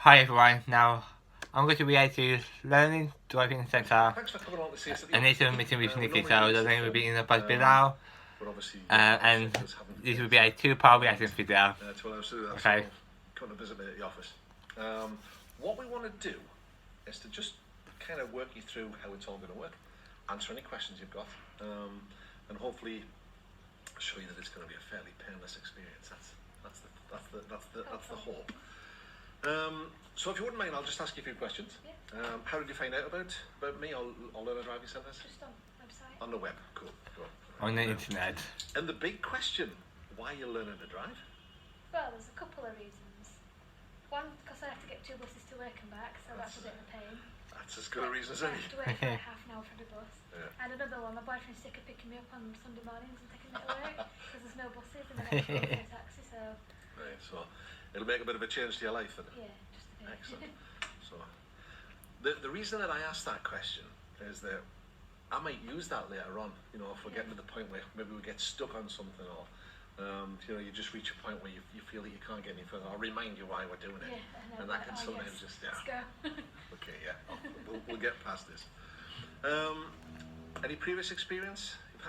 Hi everyone, now I'm going to be at the Learning Driving Centre and this is a meeting with Nikki, so the name will be in the bus below, and this will be a two-part reaction video. Okay. Come and visit me at the office. What we want to do is to just kind of work you through how it's all going to work, answer any questions you've got, and hopefully show you that it's going to be a fairly painless experience. That's the hope. So if you wouldn't mind, I'll just ask you a few questions. Yeah. How did you find out about me or Learner Driving Centres? Just on the website. On the web, cool. On the internet. And the big question, why are you learning to drive? Well, there's a couple of reasons. One, because I have to get 2 buses to work and back, so that's a bit of a pain. That's as good a reason as I any. have to wait for like half an hour for the bus. Yeah. And another one, my boyfriend's sick of picking me up on Sunday mornings and taking me to work because there's no buses and then I have to go to a taxi, so... Right, so it'll make a bit of a change to your life, then. Yeah, just a bit. Excellent. So, the reason that I asked that question is that I might use that later on. You know, if we're getting to the point where maybe we get stuck on something, or you know, you just reach a point where you feel that you can't get any further. I'll remind you why we're doing it, and that can sometimes just Let's go. Okay, yeah, we'll get past this. Any previous experience? You've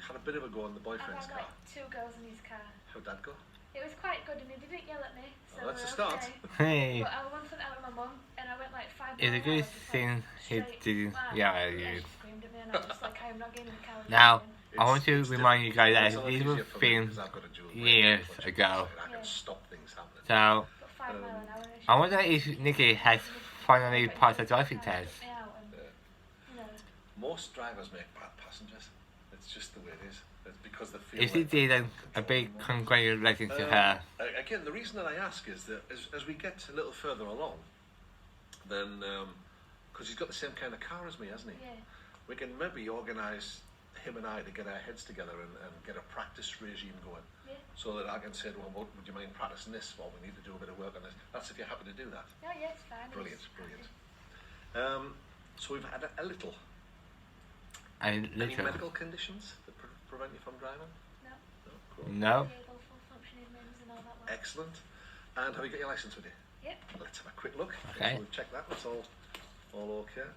had a bit of a go on the boyfriend's I've had car. like 2 girls in his car. How'd that go? It was quite good and he didn't yell at me, so Well, that's a we're start. okay. Hey, But I once went out with my mum and I went like 5 miles it's a good an hour, thing he straight didn't back. yell at Yeah, you. she screamed at me and I was just like, I am not getting in the car with Now, you. I want to remind you guys that It's all these easier were for me filmed because I've got a dual brake, years which ago. I can stop things happening. So, But 5 miles an hour. I wonder if Nikki has finally passed the driving test. Most drivers make bad passengers. It's just the way it is. It's because they feel. If she like did, then a big congratulations to her. Again, the reason that I ask is that as we get a little further along, then because he's got the same kind of car as me, hasn't he? Yeah. We can maybe organise him and I to get our heads together and get a practice regime going. Yeah. So that I can say to him, well, would you mind practicing this? Well, we need to do a bit of work on this. That's if you're happy to do that. Oh, yeah, it's fine. Brilliant. So we've had a little. And Any little. medical conditions that prevent you from driving? No. No? Cool. No. Able, full functioning limbs and all that lot. Excellent. And have you got your licence with you? Yep. Let's have a quick look. Okay. So we've checked that. That's all okay.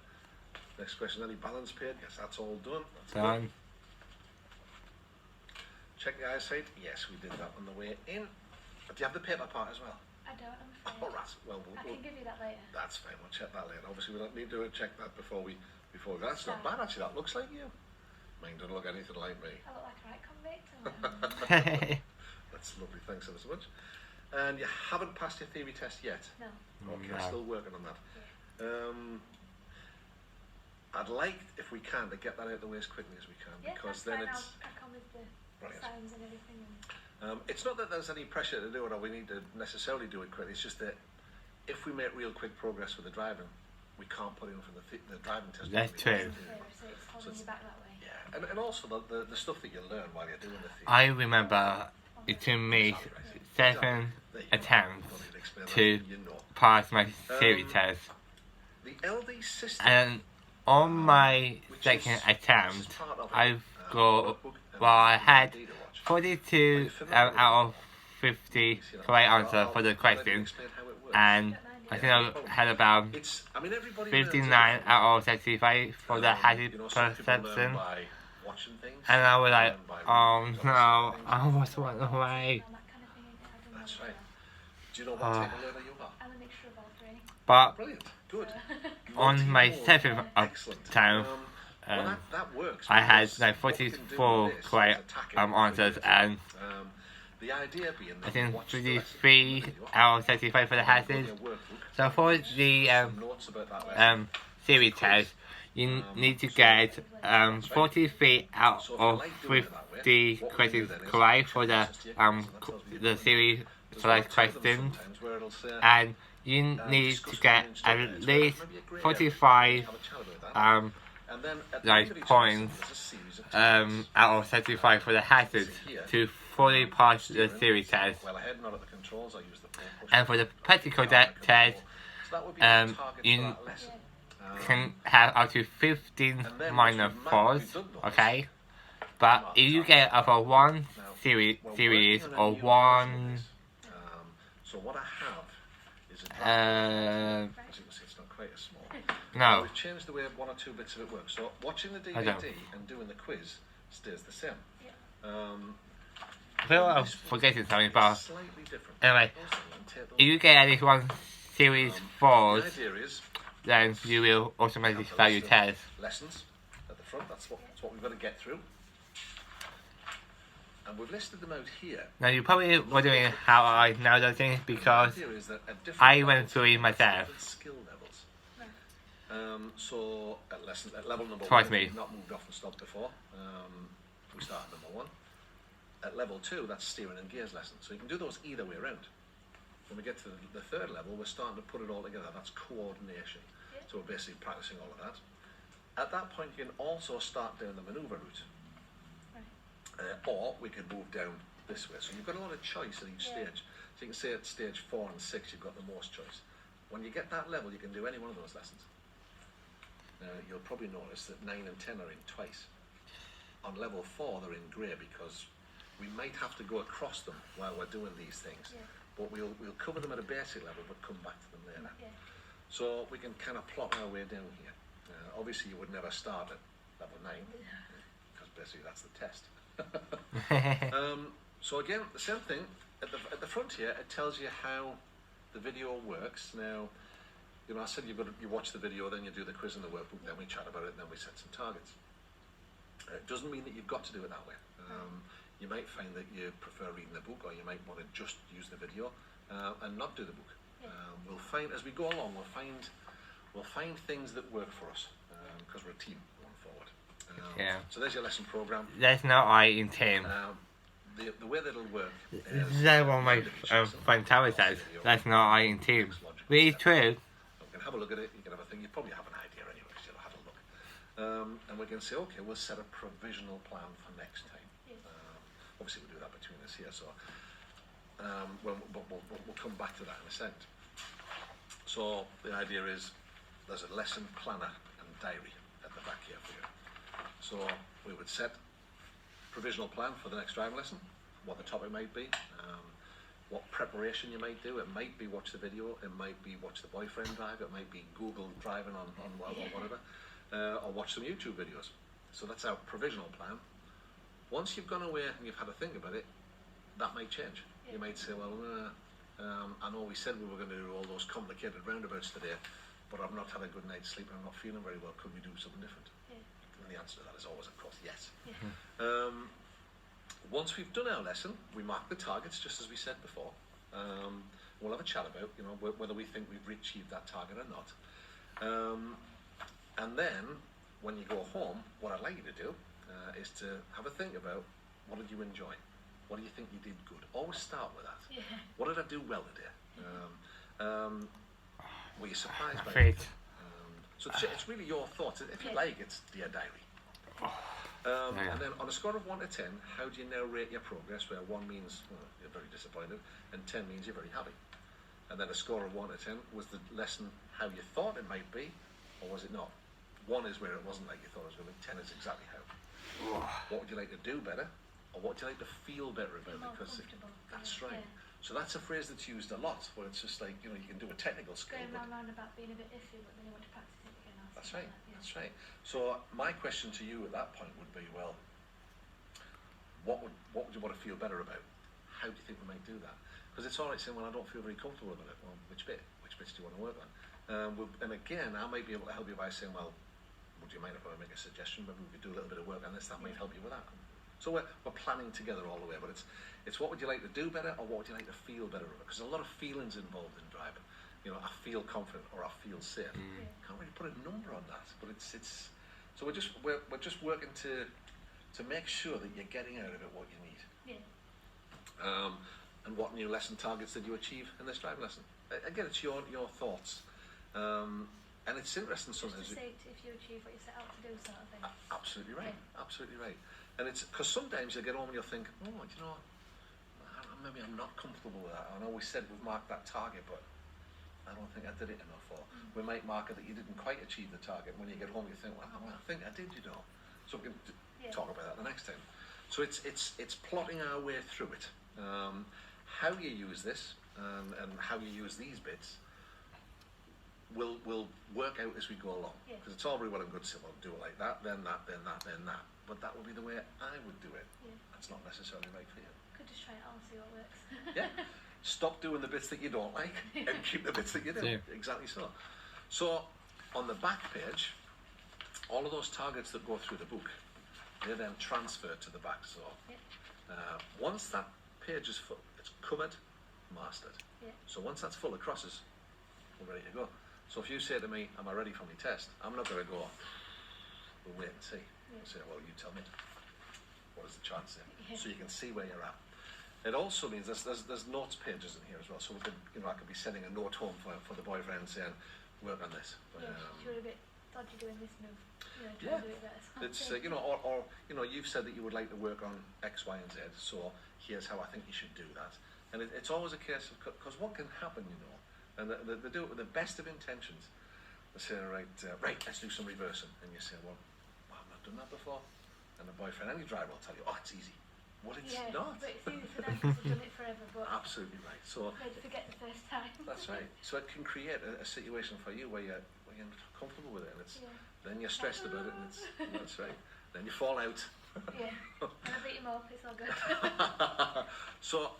Next question, any balance paid? Yes, that's all done. That's Done. good. Check the eyesight. Yes, we did that on the way in. Do you have the paper part as well? I don't, I'm afraid. All right. Well, I can give you that later. that's fine. We'll check that later. Obviously, we don't need to check that before we. That's not bad actually. That looks like you. Mine don't look anything like me. I look like a right convict. That's lovely. Thanks ever so much. And you haven't passed your theory test yet. No. Okay, No. still working on that. Yeah. I'd like, if we can, to get that out of the way as quickly as we can, Yeah, because that's then fine. it's. I'll crack on with the Brilliant. signs and everything. And It's not that there's any pressure to do it or we need to necessarily do it quickly. It's just that if we make real quick progress with the driving, we can't put in for the driving test. That's true. so it's holding you back that way. Yeah, and also the stuff that you learn while you're doing the theory. I remember it took me 7 attempts to pass my theory test. The LD system. And on my second attempt, I had 42 out of 50 correct answers for the question, and I think I had about 59 out of 75 for the hazard perception, and I was like, oh no, I was one away. And that kind of thing. I don't know. That's right. Do you know what type of learner you are? I'm a mixture of all 3. But Brilliant. Good. on my seventh Excellent. attempt, Well, that works. I had because like what we can do 44 with this is correct attack it answers, really and the idea being I that think you watch the 33 lesson, out of 75 for the hazard. your workbook, So for the some notes about that lesson. theory test, you need to get 43 out of 50 questions correct for the theory select questions, Sometimes where it'll say, and you need to get at least 45 and then at the end of each points lesson, there's a series of tests. out of 75 for the hazard to fully pass the theory test. Well ahead, not at the controls, I use the push. And for the practical test, So that would be the target you for that lesson. can have up to 15 minor faults, okay? But if you get over one series or one So what I have is a draft. Uh, As you can see, it's not quite as small. no. We've changed the way one or two bits of it works. So watching the I don't. DVD and doing the quiz stays the same. I feel like I'm forgetting something, but Slightly different. anyway, if you get at least one series The 4s, idea is then you will automatically start your test. lessons at the front. That's what we've got to get through. And we've listed them out here. Now you're probably wondering how I know those things because The idea is that at different I went levels, through it different myself. skill levels. So at level number Twice 1, me. we've not moved off and stopped before. We start at number 1. At level 2, that's steering and gears lesson. So you can do those either way around. When we get to the third level, we're starting to put it all together. That's coordination. So we're basically practicing all of that. At that point, you can also start down the manoeuvre route. Or we can move down this way. So you've got a lot of choice at each stage. So you can say at stage 4 and 6, you've got the most choice. When you get that level, you can do any one of those lessons. Now, you'll probably notice that 9 and 10 are in twice. On level 4, they're in grey because we might have to go across them while we're doing these things. But we'll cover them at a basic level, but come back to them later. So we can kind of plot our way down here. Obviously, you would never start at level 9, because basically that's the test. So again, the same thing. At the front here, it tells you how the video works. Now, you know, I said you watch the video, then you do the quiz and the workbook, then we chat about it, then we set some targets. It doesn't mean that you've got to do it that way. You might find that you prefer reading the book, or you might want to just use the video and not do the book. We'll find as we go along. We'll find things that work for us because we're a team going forward. So there's your lesson program. There's no I in team. The way that it'll work is That's what my friend Tara says. There's no I in team. Really true. You can have a look at it. You can have a think. You probably have an idea anyway, because you'll have a look. And we can say, okay, we'll set a provisional plan for next time. Obviously, we'll do that between us here. So we'll come back to that in a second. So the idea is there's a lesson planner and diary at the back here for you. So we would set provisional plan for the next driving lesson, what the topic might be, what preparation you might do. It might be watch the video, it might be watch the boyfriend drive, it might be Google driving on whatever, or watch some YouTube videos. So that's our provisional plan. Once you've gone away and you've had a think about it, that might change. You might say, well, I know we said we were going to do all those complicated roundabouts today, but I've not had a good night's sleep and I'm not feeling very well. Could we do something different? And the answer to that is always, of course, yes. Once we've done our lesson, we mark the targets just as we said before. We'll have a chat about, you know, whether we think we've achieved that target or not. And then, when you go home, what I'd like you to do is to have a think about what did you enjoy? What do you think you did good? Always start with that. What did I do well today? Were you surprised by it? So it's really your thoughts. If you like, it's Dear Diary. And then on a score of 1 to 10, how do you now rate your progress? Where 1 means you're very disappointed, and 10 means you're very happy. And then a score of 1 to 10, was the lesson how you thought it might be, or was it not? 1 is where it wasn't like you thought it was going to be. 10 is exactly how. What would you like to do better, or what would you like to feel better about it? Because that's right. So that's a phrase that's used a lot, where it's just like, you know, you can do a technical skill. Going round about being a bit iffy, but then you want to practice it again. That's right. That's right. So my question to you at that point would be, well, what would you want to feel better about? How do you think we might do that? Because it's all right saying, well, I don't feel very comfortable about it. Well, which bit? Which bits do you want to work on? And again, I might be able to help you by saying, well, would you mind if I make a suggestion? Maybe we could do a little bit of work on this. That might help you with that. So we're planning together all the way, but it's what would you like to do better, or what would you like to feel better about? Because there's a lot of feelings involved in driving. You know, I feel confident, or I feel safe. Can't really put a number on that, but it's. So we're just working to make sure that you're getting out of it what you need. And what new lesson targets did you achieve in this driving lesson? Again, it's your thoughts, and it's interesting sometimes. Just to say if you achieve what you set out to do, sort of thing. Absolutely right. Absolutely right. And it's because sometimes you'll get home and you'll think, oh, you know, maybe I'm not comfortable with that. I know we said we've marked that target, but I don't think I did it enough. Or we might mark it that you didn't quite achieve the target. When you get home, you think, well, I think I did, you know. So we can talk about that the next time. So it's plotting our way through it. How you use this and how you use these bits we'll work out as we go along. Yeah. Because it's all very well and good to say, well, do it like that, then that, then that, then that. But that would be the way I would do it. Yeah. That's not necessarily right for you. Could just try it out and see what works. Yeah. Stop doing the bits that you don't like and keep the bits that you do. Yeah. Exactly so. So on the back page, all of those targets that go through the book, they then transfer to the back. So once that page is full, it's covered, mastered. Yeah. So once that's full of crosses, we're ready to go. So if you say to me, am I ready for my test? I'm not going to go, we'll wait and see. Yeah. Say, well, you tell me. What does the chart say? Yeah. So you can see where you're at. It also means there's notes pages in here as well. So we could, I could be sending a note home for the boyfriend saying, work on this. Yeah, you're a bit dodgy doing this move. Try Yeah. and do it better. It's or you've said that you would like to work on X, Y, and Z. So here's how I think you should do that. And it's always a case of, because what can happen, and they do it with the best of intentions. They say, right, let's do some reversing, and you say, well, I've not done that before. And the boyfriend, any driver will tell you, oh, it's easy. Well, it's yeah, not. but it's easy for them because they've done it forever, but Absolutely right. So they'd forget the first time. that's right. So it can create a situation for you where you're not comfortable with it, and it's then you're stressed about it, and it's that's right. Then you fall out. Yeah, and I beat him up. It's all good. So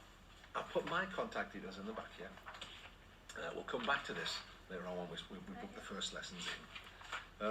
I put my contact details in the back here. We'll come back to this later on when we book the first lessons in.